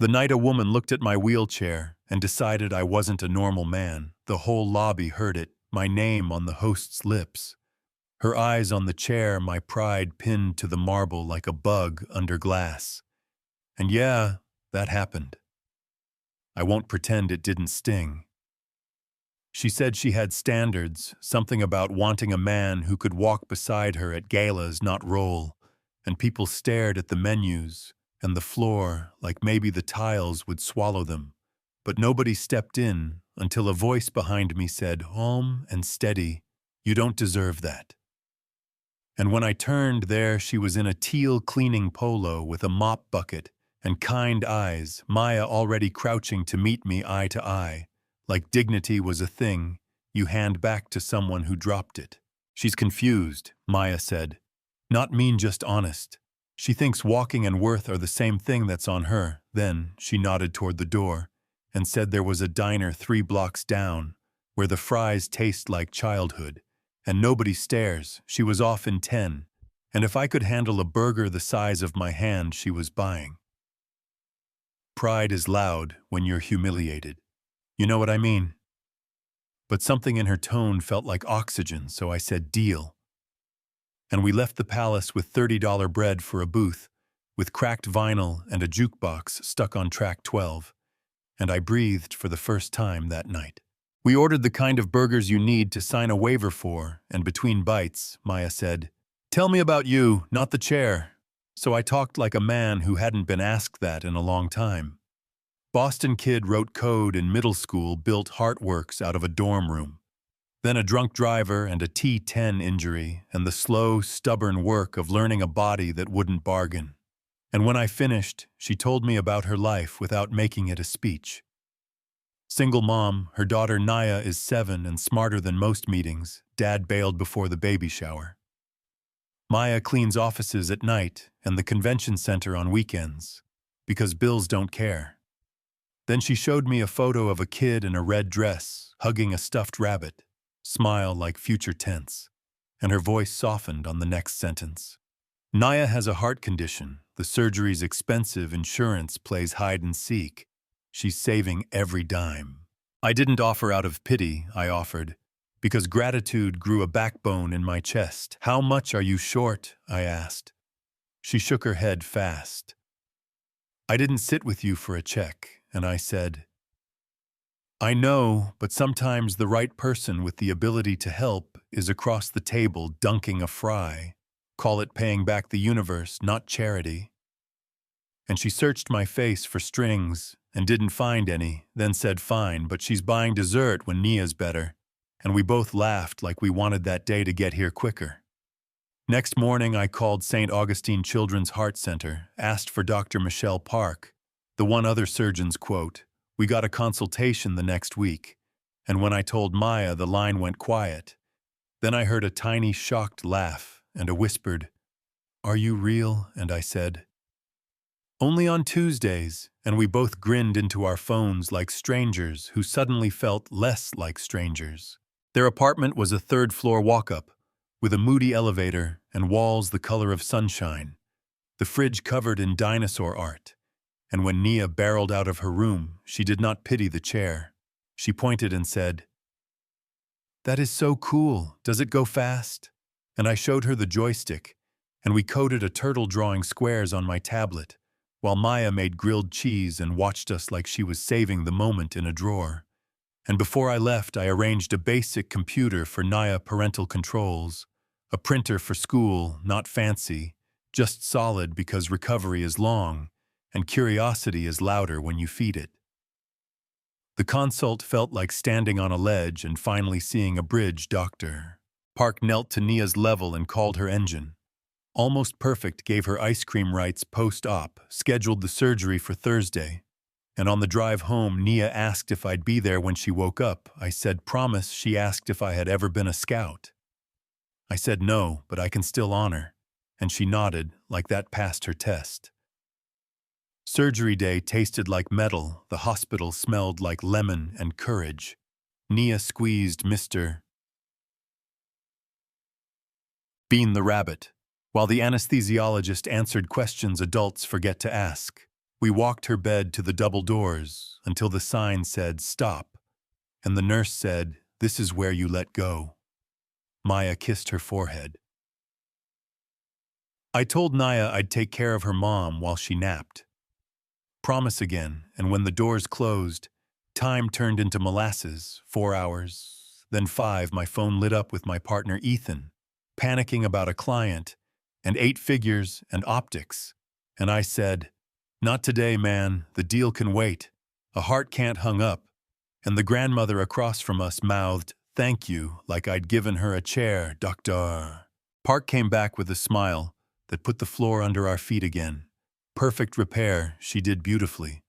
The night a woman looked at my wheelchair and decided I wasn't a normal man, the whole lobby heard it, my name on the host's lips. Her eyes on the chair, my pride pinned to the marble like a bug under glass. And yeah, that happened. I won't pretend it didn't sting. She said she had standards, something about wanting a man who could walk beside her at galas, not roll, and people stared at the menus and the floor like maybe the tiles would swallow them. But nobody stepped in until a voice behind me said, "Calm and steady, you don't deserve that." And when I turned there, she was in a teal cleaning polo with a mop bucket and kind eyes, Maya already crouching to meet me eye to eye, like dignity was a thing you hand back to someone who dropped it. "She's confused," Maya said. "Not mean, just honest. She thinks walking and worth are the same thing that's on her." Then she nodded toward the door and said there was a diner 3 blocks down where the fries taste like childhood, and nobody stares. She was off in 10, and if I could handle a burger the size of my hand, she was buying. Pride is loud when you're humiliated. You know what I mean? But something in her tone felt like oxygen, so I said, "Deal." And we left the palace with $30 bread for a booth, with cracked vinyl and a jukebox stuck on track 12, and I breathed for the first time that night. We ordered the kind of burgers you need to sign a waiver for, and between bites, Maya said, "Tell me about you, not the chair." So I talked like a man who hadn't been asked that in a long time. Boston kid wrote code in middle school, built Heartworks out of a dorm room. Then a drunk driver and a T10 injury, and the slow, stubborn work of learning a body that wouldn't bargain. And when I finished, she told me about her life without making it a speech. Single mom, her daughter Naya is 7 and smarter than most meetings. Dad bailed before the baby shower. Maya cleans offices at night and the convention center on weekends, because bills don't care. Then she showed me a photo of a kid in a red dress, hugging a stuffed rabbit, smile like future tense, and her voice softened on the next sentence. "Naya has a heart condition. The surgery's expensive, insurance plays hide and seek. She's saving every dime." I didn't offer out of pity, I offered, because gratitude grew a backbone in my chest. "How much are you short?" I asked. She shook her head fast. "I didn't sit with you for a check," and I said, "I know, but sometimes the right person with the ability to help is across the table dunking a fry. Call it paying back the universe, not charity." And she searched my face for strings and didn't find any, then said, "Fine, but she's buying dessert when Nia's better." And we both laughed like we wanted that day to get here quicker. Next morning, I called St. Augustine Children's Heart Center, asked for Dr. Michelle Park, the one other surgeon's quote. We got a consultation the next week, and when I told Maya, the line went quiet. Then I heard a tiny, shocked laugh and a whispered, "Are you real?" And I said, "Only on Tuesdays," and we both grinned into our phones like strangers who suddenly felt less like strangers. Their apartment was a 3rd-floor walk-up, with a moody elevator and walls the color of sunshine, the fridge covered in dinosaur art. And when Nia barreled out of her room, she did not pity the chair. She pointed and said, "That is so cool. Does it go fast?" And I showed her the joystick, and we coded a turtle drawing squares on my tablet, while Maya made grilled cheese and watched us like she was saving the moment in a drawer. And before I left, I arranged a basic computer for Naya parental controls, a printer for school, not fancy, just solid because recovery is long, and curiosity is louder when you feed it. The consult felt like standing on a ledge and finally seeing a bridge. Dr. Park knelt to Nia's level and called her engine. Almost Perfect gave her ice cream rights post-op, scheduled the surgery for Thursday. And on the drive home, Nia asked if I'd be there when she woke up. I said, "Promise." She asked if I had ever been a scout. I said no, but I can still honor. And she nodded, like that passed her test. Surgery day tasted like metal, the hospital smelled like lemon and courage. Nia squeezed Mr. Bean the rabbit, while the anesthesiologist answered questions adults forget to ask. We walked her bed to the double doors until the sign said, "Stop," and the nurse said, "This is where you let go." Maya kissed her forehead. I told Naya I'd take care of her mom while she napped. Promise again, and when the doors closed, time turned into molasses, 4 hours, then 5. My phone lit up with my partner Ethan, panicking about a client, and 8 figures and optics. And I said, "Not today, man, the deal can wait. A heart can't hung up." And the grandmother across from us mouthed, "Thank you," like I'd given her a chair, doctor. Park came back with a smile that put the floor under our feet again. Perfect repair, she did beautifully.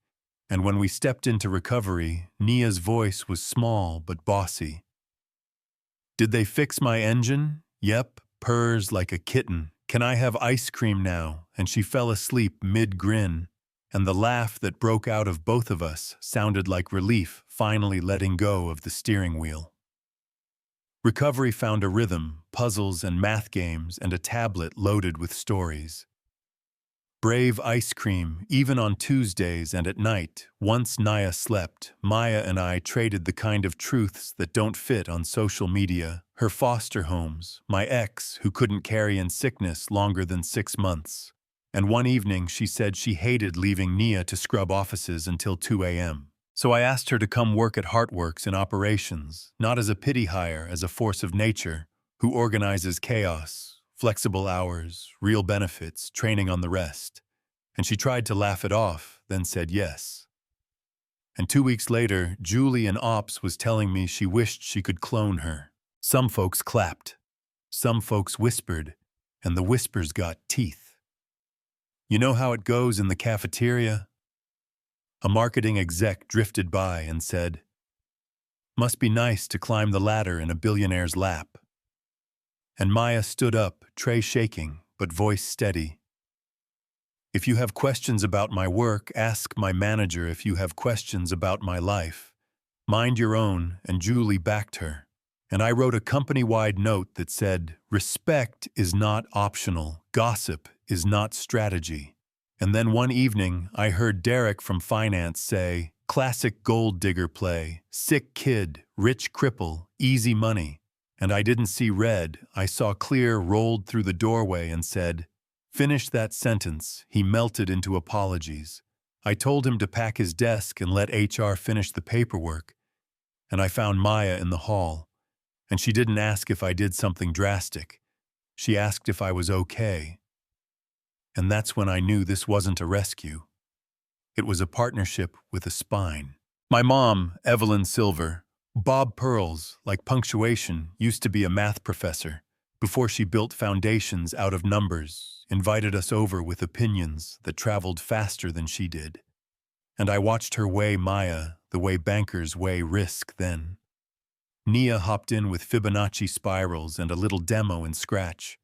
And when we stepped into recovery, Nia's voice was small but bossy. "Did they fix my engine?" "Yep," purrs like a kitten. "Can I have ice cream now?" And she fell asleep mid-grin. And the laugh that broke out of both of us sounded like relief finally letting go of the steering wheel. Recovery found a rhythm, puzzles and math games, and a tablet loaded with stories. Brave ice cream, even on Tuesdays and at night. Once Naya slept, Maya and I traded the kind of truths that don't fit on social media. Her foster homes, my ex who couldn't carry in sickness longer than 6 months. And one evening she said she hated leaving Nia to scrub offices until 2 a.m. So I asked her to come work at Heartworks in operations, not as a pity hire, as a force of nature, who organizes chaos. Flexible hours, real benefits, training on the rest. And she tried to laugh it off, then said yes. And 2 weeks later, Julie in Ops was telling me she wished she could clone her. Some folks clapped. Some folks whispered, and the whispers got teeth. You know how it goes in the cafeteria? A marketing exec drifted by and said, "Must be nice to climb the ladder in a billionaire's lap." And Maya stood up, tray shaking, but voice steady. "If you have questions about my work, ask my manager. If you have questions about my life, mind your own," and Julie backed her. And I wrote a company-wide note that said, "Respect is not optional. Gossip is not strategy." And then one evening, I heard Derek from finance say, "Classic gold digger play. Sick kid, rich cripple, easy money." And I didn't see red, I saw clear rolled through the doorway and said, "Finish that sentence." He melted into apologies. I told him to pack his desk and let HR finish the paperwork. And I found Maya in the hall. And she didn't ask if I did something drastic. She asked if I was okay. And that's when I knew this wasn't a rescue. It was a partnership with a spine. My mom, Evelyn Silver, Bob Pearls, like punctuation, used to be a math professor. Before she built foundations out of numbers, invited us over with opinions that traveled faster than she did. And I watched her weigh Maya the way bankers weigh risk then. Nia hopped in with Fibonacci spirals and a little demo in Scratch.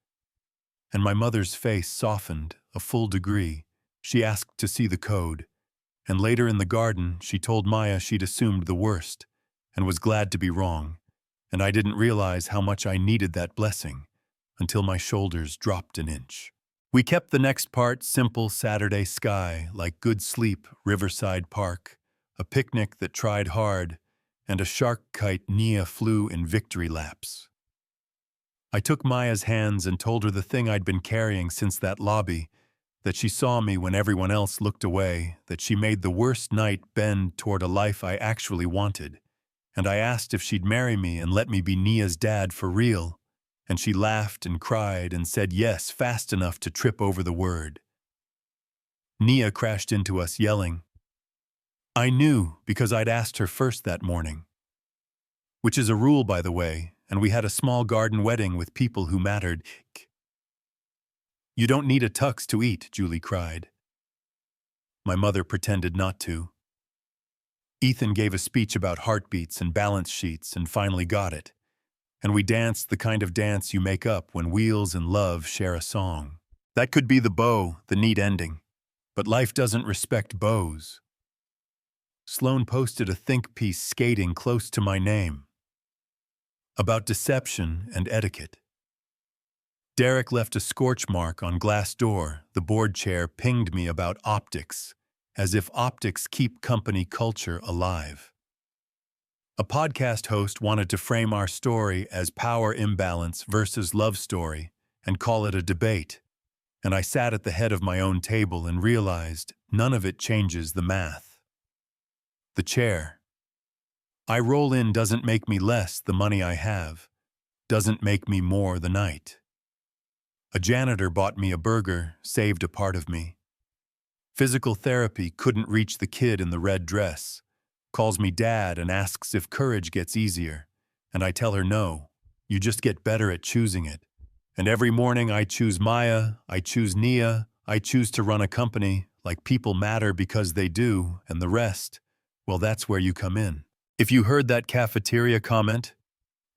And my mother's face softened a full degree. She asked to see the code. And later in the garden, she told Maya she'd assumed the worst and was glad to be wrong. And I didn't realize how much I needed that blessing until my shoulders dropped an inch. We kept the next part simple Saturday sky, like good sleep, Riverside Park, a picnic that tried hard, and a shark kite Nia flew in victory laps. I took Maya's hands and told her the thing I'd been carrying since that lobby, that she saw me when everyone else looked away, that she made the worst night bend toward a life I actually wanted. And I asked if she'd marry me and let me be Nia's dad for real. And she laughed and cried and said yes fast enough to trip over the word. Nia crashed into us yelling. I knew because I'd asked her first that morning. Which is a rule, by the way, and we had a small garden wedding with people who mattered. You don't need a tux to eat, Julie cried. My mother pretended not to. Ethan gave a speech about heartbeats and balance sheets and finally got it. And we danced the kind of dance you make up when wheels and love share a song. That could be the bow, the neat ending. But life doesn't respect bows. Sloane posted a think piece skating close to my name. About deception and etiquette. Derek left a scorch mark on Glassdoor. The board chair pinged me about optics. as if optics keep company culture alive. A podcast host wanted to frame our story as power imbalance versus love story and call it a debate, and I sat at the head of my own table and realized none of it changes the math. The chair. I roll in doesn't make me less the money I have, doesn't make me more the night. A janitor bought me a burger, saved a part of me. Physical therapy couldn't reach the kid in the red dress, calls me dad and asks if courage gets easier, and I tell her no, you just get better at choosing it. And every morning I choose Maya, I choose Nia, I choose to run a company, like people matter because they do, and the rest, well, that's where you come in. If you heard that cafeteria comment,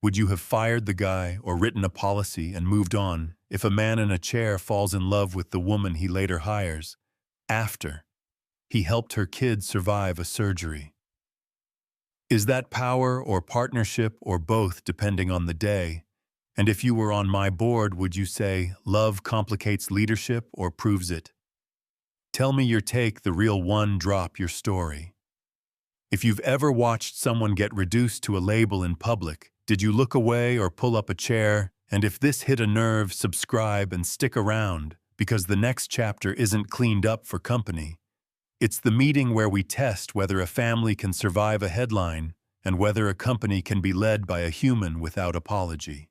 would you have fired the guy or written a policy and moved on if a man in a chair falls in love with the woman he later hires after he helped her kid survive a surgery? Is that power or partnership or both depending on the day? And if you were on my board, would you say love complicates leadership or proves it? Tell me your take, the real one, drop your story. If you've ever watched someone get reduced to a label in public, did you look away or pull up a chair? And if this hit a nerve, subscribe and stick around, because the next chapter isn't cleaned up for company. It's the meeting where we test whether a family can survive a headline and whether a company can be led by a human without apology.